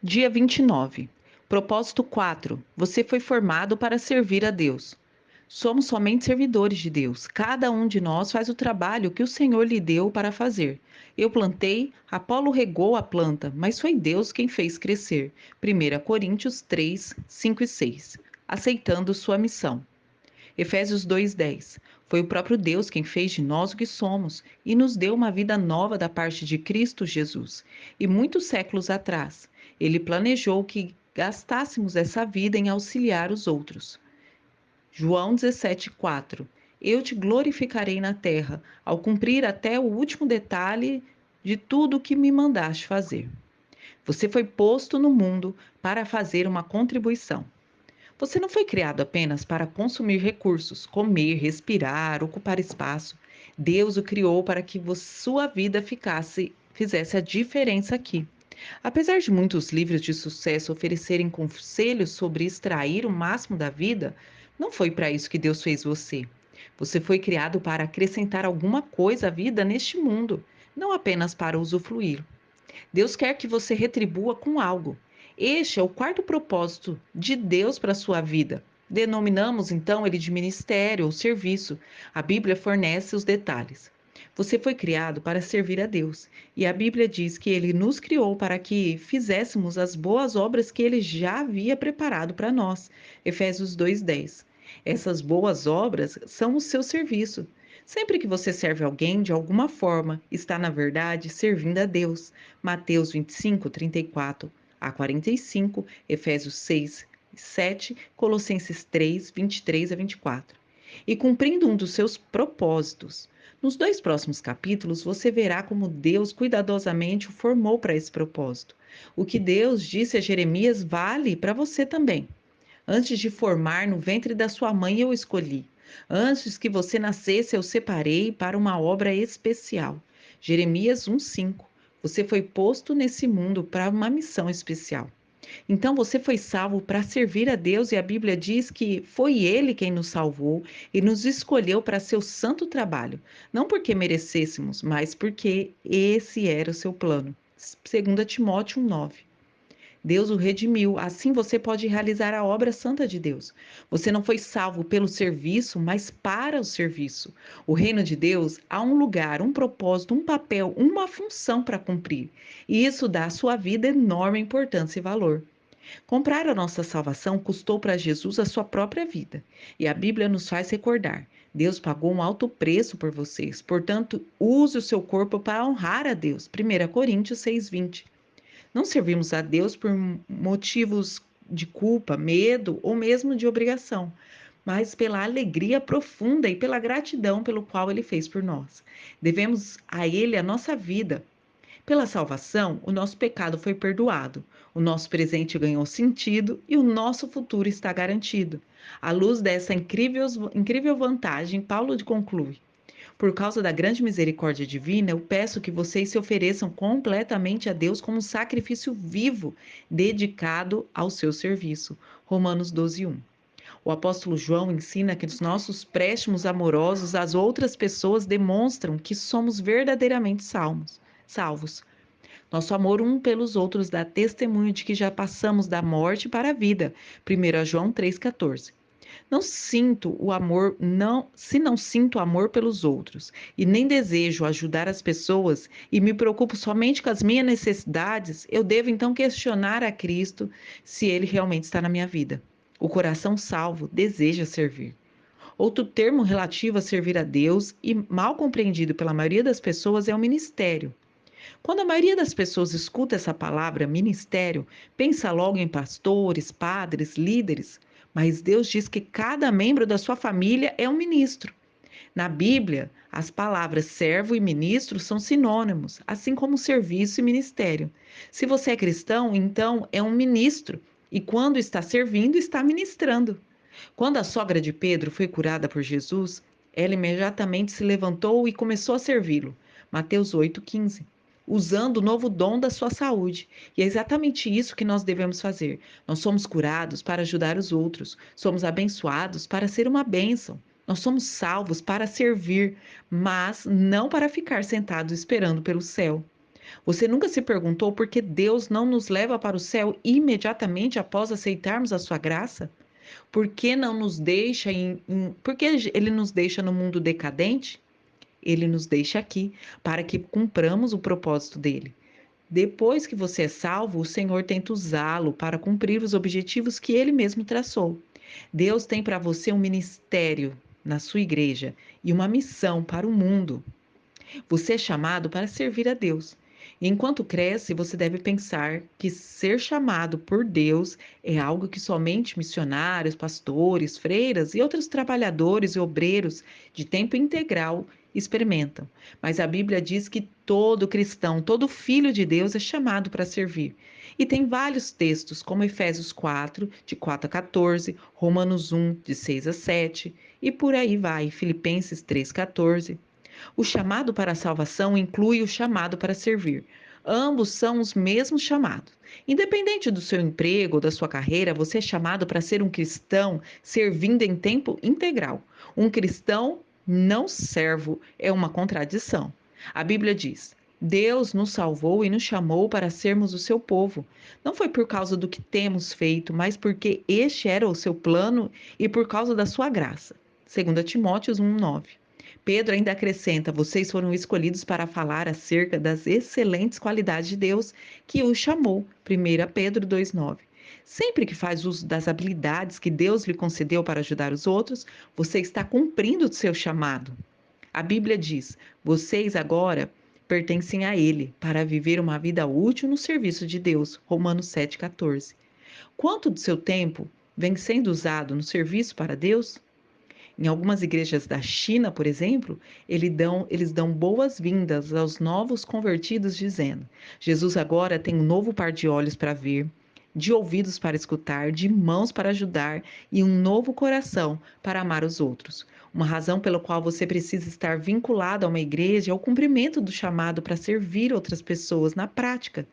Dia 29. Propósito 4. Você foi formado para servir a Deus. Somos somente servidores de Deus. Cada um de nós faz o trabalho que o Senhor lhe deu para fazer. Eu plantei, Apolo regou a planta, mas foi Deus quem fez crescer. 1 Coríntios 3, 5 e 6. Aceitando sua missão. Efésios 2:10. Foi o próprio Deus quem fez de nós o que somos e nos deu uma vida nova da parte de Cristo Jesus. E muitos séculos atrás, ele planejou que gastássemos essa vida em auxiliar os outros. João 17:4. Eu te glorificarei na terra, ao cumprir até o último detalhe de tudo o que me mandaste fazer. Você foi posto no mundo para fazer uma contribuição. Você não foi criado apenas para consumir recursos, comer, respirar, ocupar espaço. Deus o criou para que sua vida fizesse a diferença aqui. Apesar de muitos livros de sucesso oferecerem conselhos sobre extrair o máximo da vida, não foi para isso que Deus fez você. Você foi criado para acrescentar alguma coisa à vida neste mundo, não apenas para usufruir. Deus quer que você retribua com algo. Este é o quarto propósito de Deus para a sua vida. Denominamos então ele de ministério ou serviço. A Bíblia fornece os detalhes. Você foi criado para servir a Deus, e a Bíblia diz que ele nos criou para que fizéssemos as boas obras que ele já havia preparado para nós. Efésios 2:10. Essas boas obras são o seu serviço. Sempre que você serve alguém de alguma forma, está na verdade servindo a Deus. Mateus 25, 34 a 45, Efésios 6, 7, Colossenses 3, 23 a 24. E cumprindo um dos seus propósitos. Nos dois próximos capítulos, você verá como Deus cuidadosamente o formou para esse propósito. O que Deus disse a Jeremias vale para você também. Antes de formar no ventre da sua mãe, eu escolhi. Antes que você nascesse, eu separei para uma obra especial. Jeremias 1:5. Você foi posto nesse mundo para uma missão especial. Então você foi salvo para servir a Deus e a Bíblia diz que foi Ele quem nos salvou e nos escolheu para seu santo trabalho. Não porque merecêssemos, mas porque esse era o seu plano. 2 Timóteo 1:9. Deus o redimiu, assim você pode realizar a obra santa de Deus. Você não foi salvo pelo serviço, mas para o serviço. O reino de Deus há um lugar, um propósito, um papel, uma função para cumprir. E isso dá à sua vida enorme importância e valor. Comprar a nossa salvação custou para Jesus a sua própria vida. E a Bíblia nos faz recordar: Deus pagou um alto preço por vocês, portanto, use o seu corpo para honrar a Deus. 1 Coríntios 6:20. Não servimos a Deus por motivos de culpa, medo ou mesmo de obrigação, mas pela alegria profunda e pela gratidão pelo qual Ele fez por nós. Devemos a Ele a nossa vida. Pela salvação, o nosso pecado foi perdoado, o nosso presente ganhou sentido e o nosso futuro está garantido. À luz dessa incrível vantagem, Paulo conclui: por causa da grande misericórdia divina, eu peço que vocês se ofereçam completamente a Deus como um sacrifício vivo, dedicado ao seu serviço. Romanos 12:1. O apóstolo João ensina que os nossos préstimos amorosos às outras pessoas demonstram que somos verdadeiramente salvos. Nosso amor um pelos outros dá testemunho de que já passamos da morte para a vida. 1 João 3,14. Não sinto o amor, se não sinto amor pelos outros e nem desejo ajudar as pessoas e me preocupo somente com as minhas necessidades, eu devo então questionar a Cristo se ele realmente está na minha vida. O coração salvo deseja servir. Outro termo relativo a servir a Deus e mal compreendido pela maioria das pessoas é o ministério. Quando a maioria das pessoas escuta essa palavra ministério, pensa logo em pastores, padres, líderes, mas Deus diz que cada membro da sua família é um ministro. Na Bíblia, as palavras servo e ministro são sinônimos, assim como serviço e ministério. Se você é cristão, então é um ministro, e quando está servindo, está ministrando. Quando a sogra de Pedro foi curada por Jesus, ela imediatamente se levantou e começou a servi-lo. Mateus 8,15. Usando o novo dom da sua saúde. E é exatamente isso que nós devemos fazer. Nós somos curados para ajudar os outros. Somos abençoados para ser uma bênção. Nós somos salvos para servir, mas não para ficar sentados esperando pelo céu. Você nunca se perguntou por que Deus não nos leva para o céu imediatamente após aceitarmos a sua graça? Por que não nos deixa por que ele nos deixa no mundo decadente? Ele nos deixa aqui para que cumpramos o propósito dele. Depois que você é salvo, o Senhor tenta usá-lo para cumprir os objetivos que ele mesmo traçou. Deus tem para você um ministério na sua igreja e uma missão para o mundo. Você é chamado para servir a Deus. E enquanto cresce, você deve pensar que ser chamado por Deus é algo que somente missionários, pastores, freiras e outros trabalhadores e obreiros de tempo integral experimentam. Mas a Bíblia diz que todo cristão, todo filho de Deus é chamado para servir. E tem vários textos, como Efésios 4, de 4 a 14, Romanos 1, de 6 a 7, e por aí vai, Filipenses 3, 14. O chamado para a salvação inclui o chamado para servir. Ambos são os mesmos chamados. Independente do seu emprego ou da sua carreira, você é chamado para ser um cristão servindo em tempo integral. Um cristão não servo é uma contradição. A Bíblia diz: Deus nos salvou e nos chamou para sermos o seu povo. Não foi por causa do que temos feito, mas porque este era o seu plano e por causa da sua graça. 2 Timóteo 1:9. Pedro ainda acrescenta: vocês foram escolhidos para falar acerca das excelentes qualidades de Deus que o chamou. 1 Pedro 2,9. Sempre que faz uso das habilidades que Deus lhe concedeu para ajudar os outros, você está cumprindo o seu chamado. A Bíblia diz: vocês agora pertencem a Ele para viver uma vida útil no serviço de Deus. Romanos 7,14. Quanto do seu tempo vem sendo usado no serviço para Deus? Em algumas igrejas da China, por exemplo, eles dão boas-vindas aos novos convertidos, dizendo: Jesus agora tem um novo par de olhos para ver, de ouvidos para escutar, de mãos para ajudar e um novo coração para amar os outros. Uma razão pela qual você precisa estar vinculado a uma igreja é o cumprimento do chamado para servir outras pessoas na prática.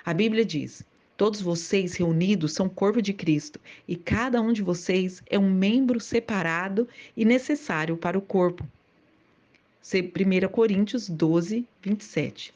A Bíblia diz: todos vocês reunidos são o corpo de Cristo, e cada um de vocês é um membro separado e necessário para o corpo. 1 Coríntios 12, 27.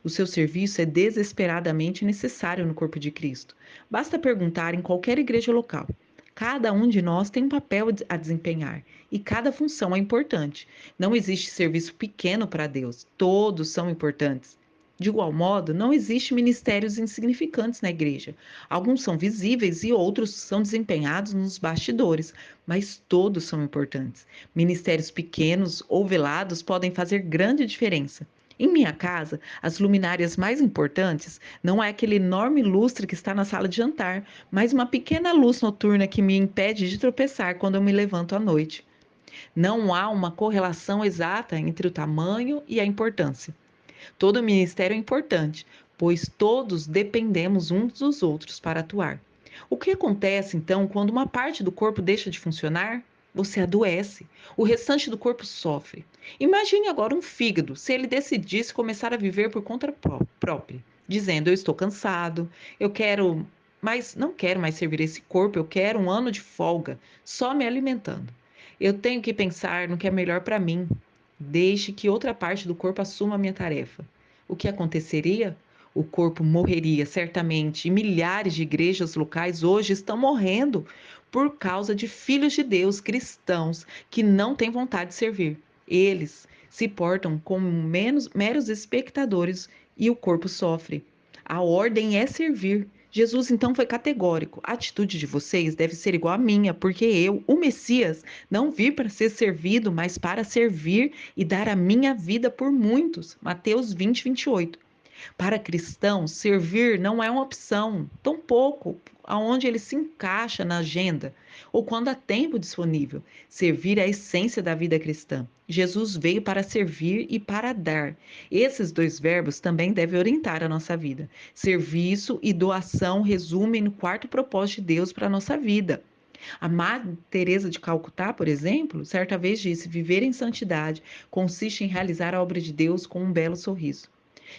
O seu serviço é desesperadamente necessário no corpo de Cristo. Basta perguntar em qualquer igreja local. Cada um de nós tem um papel a desempenhar e cada função é importante. Não existe serviço pequeno para Deus, todos são importantes. De igual modo, não existe ministérios insignificantes na igreja. Alguns são visíveis e outros são desempenhados nos bastidores, mas todos são importantes. Ministérios pequenos ou velados podem fazer grande diferença. Em minha casa, as luminárias mais importantes não é aquele enorme lustre que está na sala de jantar, mas uma pequena luz noturna que me impede de tropeçar quando eu me levanto à noite. Não há uma correlação exata entre o tamanho e a importância. Todo ministério é importante, pois todos dependemos uns dos outros para atuar. O que acontece então quando uma parte do corpo deixa de funcionar? Você adoece, o restante do corpo sofre. Imagine agora um fígado, se ele decidisse começar a viver por conta própria, dizendo: eu estou cansado, eu quero, mas não quero mais servir esse corpo, eu quero um ano de folga, só me alimentando. Eu tenho que pensar no que é melhor para mim. Deixe que outra parte do corpo assuma a minha tarefa. O que aconteceria? O corpo morreria, certamente, e milhares de igrejas locais hoje estão morrendo por causa de filhos de Deus cristãos que não têm vontade de servir. Eles se portam como meros espectadores e o corpo sofre. A ordem é servir. Jesus então foi categórico: a atitude de vocês deve ser igual à minha, porque eu, o Messias, não vim para ser servido, mas para servir e dar a minha vida por muitos. Mateus 20, 28. Para cristãos, servir não é uma opção, tampouco aonde ele se encaixa na agenda ou quando há tempo disponível. Servir é a essência da vida cristã. Jesus veio para servir e para dar. Esses dois verbos também devem orientar a nossa vida. Serviço e doação resumem no quarto propósito de Deus para a nossa vida. A Madre Teresa de Calcutá, por exemplo, certa vez disse: viver em santidade consiste em realizar a obra de Deus com um belo sorriso.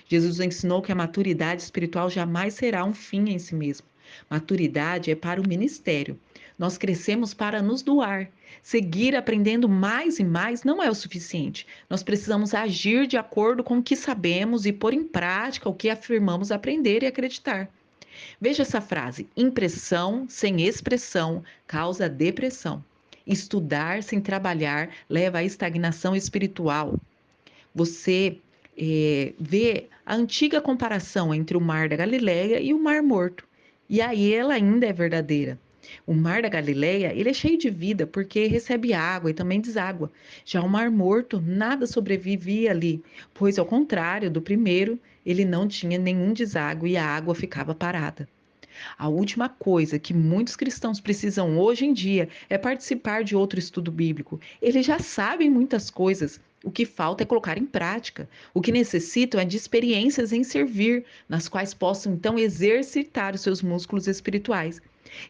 Jesus ensinou que a maturidade espiritual jamais será um fim em si mesmo. Maturidade é para o ministério. Nós crescemos para nos doar. Seguir aprendendo mais e mais não é o suficiente. Nós precisamos agir de acordo com o que sabemos e pôr em prática o que afirmamos aprender e acreditar. Veja essa frase: impressão sem expressão causa depressão. Estudar sem trabalhar leva à estagnação espiritual. Você vê a antiga comparação entre o Mar da Galileia e o Mar Morto. E aí ela ainda é verdadeira. O Mar da Galileia, ele é cheio de vida porque recebe água e também deságua. Já o Mar Morto, nada sobrevivia ali, pois ao contrário do primeiro, ele não tinha nenhum deságue e a água ficava parada. A última coisa que muitos cristãos precisam hoje em dia é participar de outro estudo bíblico. Eles já sabem muitas coisas. O que falta é colocar em prática. O que necessitam é de experiências em servir, nas quais possam então exercitar os seus músculos espirituais.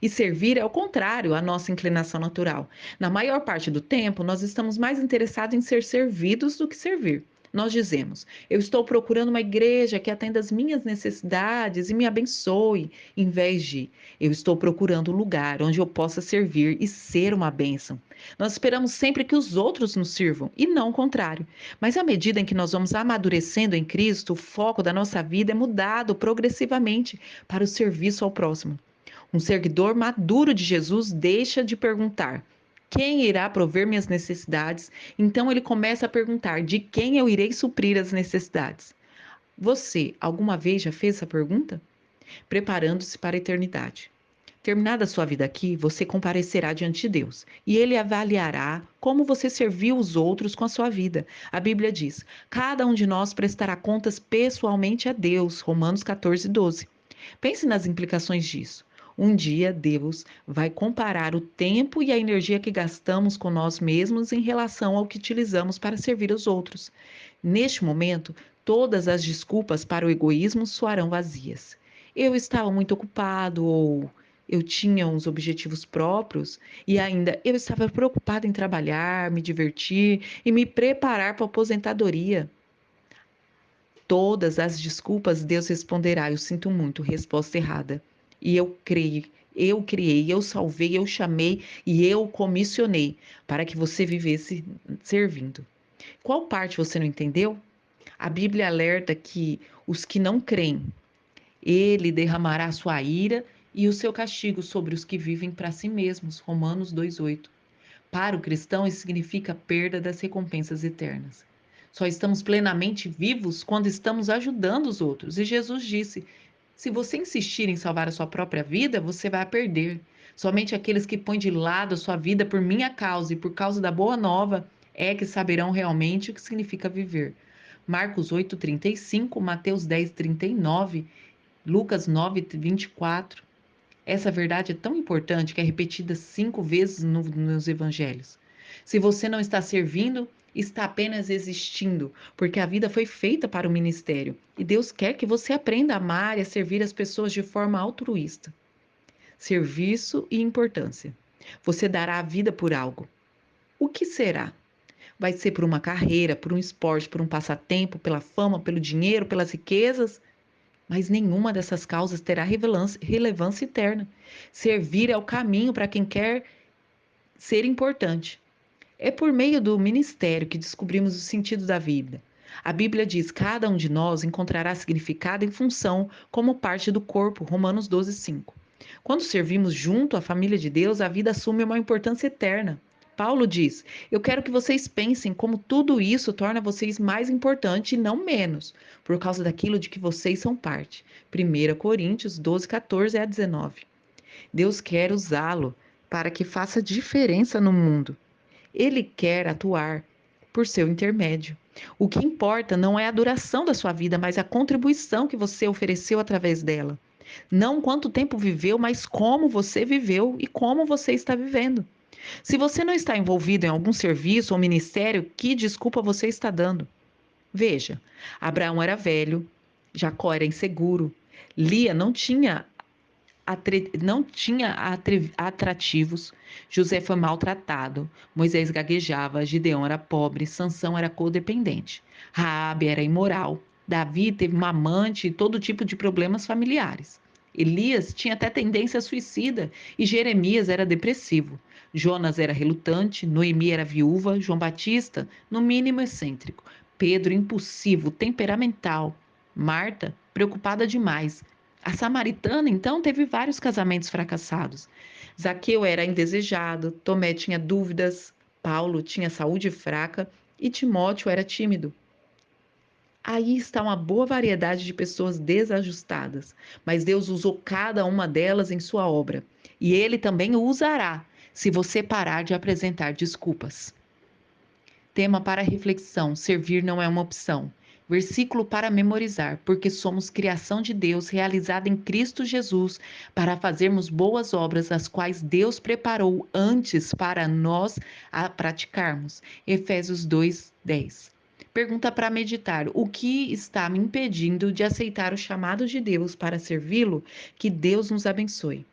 E servir é o contrário à nossa inclinação natural. Na maior parte do tempo, nós estamos mais interessados em ser servidos do que servir. Nós dizemos: eu estou procurando uma igreja que atenda às minhas necessidades e me abençoe, em vez de eu estou procurando um lugar onde eu possa servir e ser uma bênção. Nós esperamos sempre que os outros nos sirvam e não o contrário. Mas à medida em que nós vamos amadurecendo em Cristo, o foco da nossa vida é mudado progressivamente para o serviço ao próximo. Um seguidor maduro de Jesus deixa de perguntar: quem irá prover minhas necessidades? Então ele começa a perguntar: de quem eu irei suprir as necessidades? Você alguma vez já fez essa pergunta? Preparando-se para a eternidade. Terminada a sua vida aqui, você comparecerá diante de Deus e ele avaliará como você serviu os outros com a sua vida. A Bíblia diz: cada um de nós prestará contas pessoalmente a Deus. Romanos 14:12. Pense nas implicações disso. Um dia Deus vai comparar o tempo e a energia que gastamos com nós mesmos em relação ao que utilizamos para servir os outros. Neste momento, todas as desculpas para o egoísmo soarão vazias. Eu estava muito ocupado, ou eu tinha uns objetivos próprios, e ainda eu estava preocupado em trabalhar, me divertir e me preparar para a aposentadoria. Todas as desculpas, Deus responderá: eu sinto muito, resposta errada. E eu creio, eu criei, eu salvei, eu chamei e eu comissionei para que você vivesse servindo. Qual parte você não entendeu? A Bíblia alerta que os que não creem, ele derramará sua ira e o seu castigo sobre os que vivem para si mesmos. Romanos 2:8. Para o cristão, isso significa perda das recompensas eternas. Só estamos plenamente vivos quando estamos ajudando os outros. E Jesus disse: se você insistir em salvar a sua própria vida, você vai a perder. Somente aqueles que põem de lado a sua vida por minha causa e por causa da boa nova é que saberão realmente o que significa viver. Marcos 8:35, Mateus 10:39, Lucas 9:24. Essa verdade é tão importante que é repetida 5 vezes nos evangelhos. Se você não está servindo, está apenas existindo, porque a vida foi feita para o ministério e Deus quer que você aprenda a amar e a servir as pessoas de forma altruísta. Serviço e importância. Você dará a vida por algo. O que será? Vai ser por uma carreira, por um esporte, por um passatempo, pela fama, pelo dinheiro, pelas riquezas? Mas nenhuma dessas causas terá relevância eterna. Servir é o caminho para quem quer ser importante. É por meio do ministério que descobrimos o sentido da vida. A Bíblia diz: cada um de nós encontrará significado em função como parte do corpo. Romanos 12:5. Quando servimos junto à família de Deus, a vida assume uma importância eterna. Paulo diz: eu quero que vocês pensem como tudo isso torna vocês mais importantes e não menos, por causa daquilo de que vocês são parte. 1 Coríntios 12:14-19. Deus quer usá-lo para que faça diferença no mundo. Ele quer atuar por seu intermédio. O que importa não é a duração da sua vida, mas a contribuição que você ofereceu através dela. Não quanto tempo viveu, mas como você viveu e como você está vivendo. Se você não está envolvido em algum serviço ou ministério, que desculpa você está dando? Veja, Abraão era velho, Jacó era inseguro, Lia não tinha atrativos, José foi maltratado, Moisés gaguejava, Gideão era pobre, Sansão era codependente, Raabe era imoral, Davi teve uma amante e todo tipo de problemas familiares. Elias tinha até tendência suicida e Jeremias era depressivo. Jonas era relutante, Noemi era viúva, João Batista, no mínimo excêntrico. Pedro, impulsivo, temperamental. Marta, preocupada demais. A samaritana, então, teve vários casamentos fracassados. Zaqueu era indesejado, Tomé tinha dúvidas, Paulo tinha saúde fraca e Timóteo era tímido. Aí está uma boa variedade de pessoas desajustadas, mas Deus usou cada uma delas em sua obra, e Ele também o usará, se você parar de apresentar desculpas. Tema para reflexão: servir não é uma opção. Versículo para memorizar, porque somos criação de Deus realizada em Cristo Jesus para fazermos boas obras, as quais Deus preparou antes para nós a praticarmos. Efésios 2:10. Pergunta para meditar: o que está me impedindo de aceitar o chamado de Deus para servi-lo? Que Deus nos abençoe.